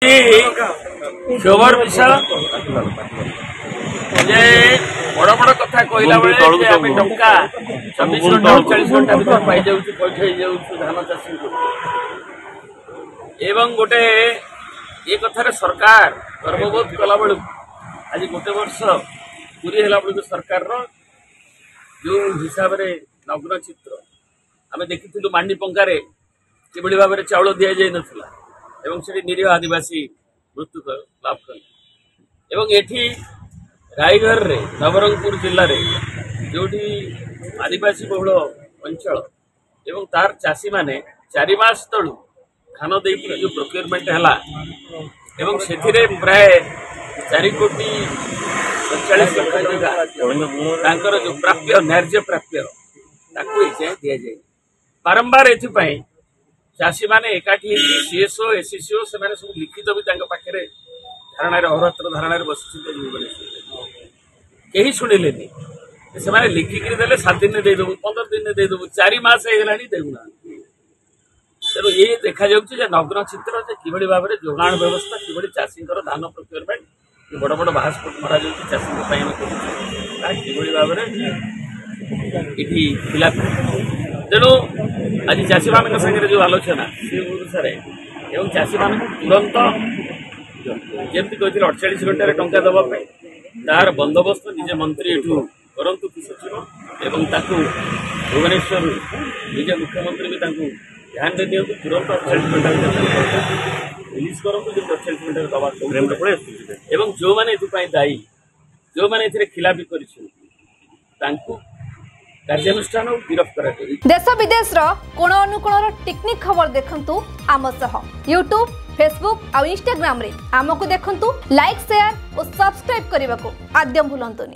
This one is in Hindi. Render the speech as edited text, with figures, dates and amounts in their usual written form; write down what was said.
खबर विषय जे बड़ बड़ कथा कहला बेले आम टंका 26 घंटा 40 घंटा भर पाई जाऊँ पैठ धान चाषी एवं गोटे ये कथार सरकार गर्वबोध कला बेलू आज गोटे वर्ष पूरी है बेलू सरकार जो हिसाब से नग्न चित्र आम देखी मांडी पंकार कि भाव में चाउल दि जाई नथिला एवं से निरीह आदिवासी मृत्यु लाभ कले एवं एठी रायगढ़ रे नवरंगपुर जिले में जो आदिवासी बहुल अंचल एवं तार चाषी माने 4 मास तलू धान दे जो प्रोक्योरमेंट है एवं से प्राय 4 कोटी 40 लाख जगह जो प्राप्य न्याय्य प्राप्य दि जाए बारंबार एपाई चाषी मैंने एकाठी सीएसओ एससीओ से सब लिखित भी पाखे धारणा अहरात्र धारणा बस कहीं शुणिले से लिखिकी देले 7 दिन देदेबू 15 दिन देदेबू 4 मास है देना तेणु ये देखा जाए नग्न चित्र कि भाव में जोगाण व्यवस्था कि चाषी धान प्रोक्योरमेंट बड़ बड़ बाहास्पोर्ट मरा चाषी कि भाव में ये खिलाफ तेणु आज चाषी मान सागर जो आलोचना से अनुसार एवं चाषी मान तुरंत जमी कहते 48 घंटे टंका देवाई तार बंदोबस्त निजे मंत्री एठू करंतु कृषि सचिव एवं भुवनेश्वर निजे मुख्यमंत्री भी ध्यान दे दिखाँ तुरंत 48 घंटा रिलीज करूँ 48 घंटे दवा एवं जो मैंने दायी जो मैंने खिलाफी कर कार्यानुष्ठान गिरफ्त कर देश विदेश कोण अनुकोण टेक्निक खबर देखंतु आम सह यूट्यूब फेसबुक और इंस्टाग्राम रे आमको देखंतु लाइक शेयर और सब्सक्राइब करने को आद्यम भूलंतुनी।